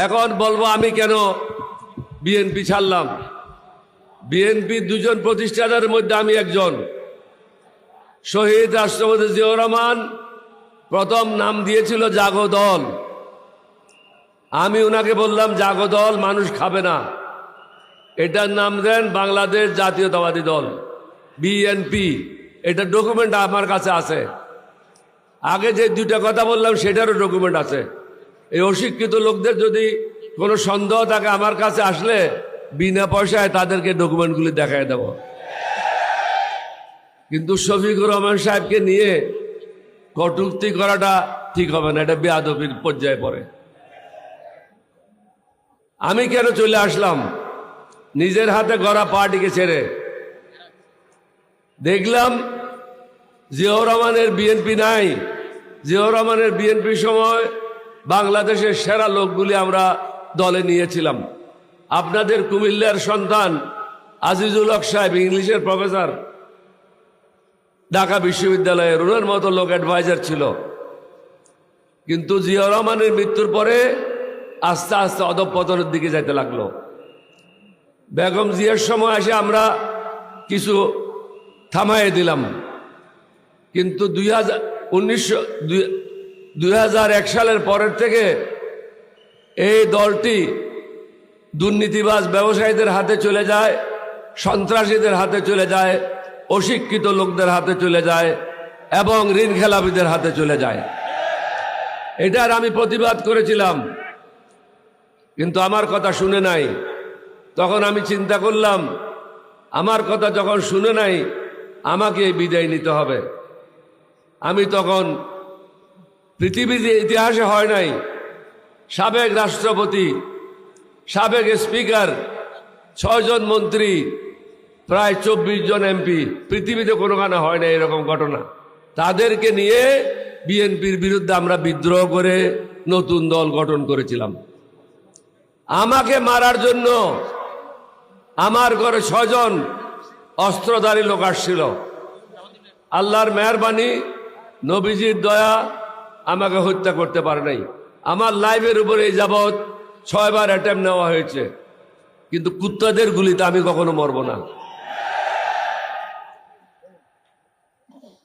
এখন বলবো আমি কেন বিএনপি ছাড়লাম। বিএনপি দুজন প্রতিষ্ঠাতার মধ্যে আমি একজন। শহীদ রাষ্ট্রপতি জিয়াউর রহমান প্রথম নাম দিয়েছিল জাগো দল। আমি ওনাকে বললাম জাগো দল মানুষ খাবে না, এটার নাম দেন বাংলাদেশ জাতীয়তাবাদী দল, বিএনপি। এটা ডকুমেন্ট আমার কাছে আছে। আগে যে দুইটা কথা বললাম সেটারও ডকুমেন্ট আছে। এই অশিক্ষিত লোকদের যদি কোনো সন্দেহ থাকে আমার কাছে আসলে বিনা পয়সায় তাদেরকে ডকুমেন্টগুলি দেখায় দেব। কিন্তু শফিকুর রহমান সাহেবকে নিয়ে কটূক্তি করাটা ঠিক হবে না, এটা বেয়াদবির পর্যায়ে পড়ে। আমি কেন চলে আসলাম নিজের হাতে গড়া পার্টিকে ছেড়ে? দেখলাম জিয়াউর রহমানের বিএনপি নাই। জিয়াউর রহমানের বিএনপির সময় বাংলাদেশের সেরা লোকগুলি আমরা দলে নিয়েছিলাম। আপনাদের কুমিল্লার সন্তান আজিজুল হক সাহেব ইংলিশের প্রফেসর, ঢাকা বিশ্ববিদ্যালয়ের, ওনার মতো লোক অ্যাডভাইজার ছিল। কিন্তু জিয়াউর রহমানের মৃত্যুর পরে আস্তে আস্তে অধঃপতনের দিকে যাইতে লাগলো। বেগম জিয়ার সময় এসে আমরা কিছু থামাইয়ে দিলাম, কিন্তু 2001 সালের পরের থেকে এই দলটি দুর্নীতিবাজ ব্যবসায়ীদের হাতে চলে যায়, সন্ত্রাসীদের হাতে চলে যায়, অশিক্ষিত লোকদের হাতে চলে যায় এবং ঋণ খেলাপিদের হাতে চলে যায়। এটার আমি প্রতিবাদ করেছিলাম, কিন্তু আমার কথা শুনে নাই। তখন আমি চিন্তা করলাম আমার কথা যখন শুনে নাই আমাকে বিদায় নিতে হবে। আমি তখন পৃথিবীর ইতিহাসে হয় নাই সাবেক রাষ্ট্রপতি, সাবেক স্পিকার, 6 জন মন্ত্রী, প্রায় 24 জন এমপি, পৃথিবীতে কোনোখানে হয় না এরকম ঘটনা। তাদেরকে নিয়ে বিএনপির বিরুদ্ধে আমরা বিদ্রোহ করে নতুন দল গঠন করেছিলাম। আমাকে মারার জন্য আমার ঘরে 6 জন অস্ত্রধারী লোক আসছিল। আল্লাহর মেহেরবানি, নবীজির দয়া, আমাকে হত্যা করতে পারে নাই। আমার লাইফের উপরে এই যাবৎ 6 বার অ্যাটেম্প নেওয়া হয়েছে, কিন্তু কুত্তাদের গুলিতে আমি কখনো মরব না।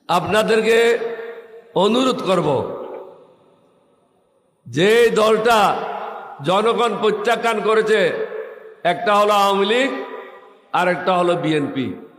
আপনাদেরকে অনুরোধ করব, যে দলটা জনগণ প্রত্যাখ্যান করেছে, একটা হলো আওয়ামী লীগ আর একটা হলো বিএনপি।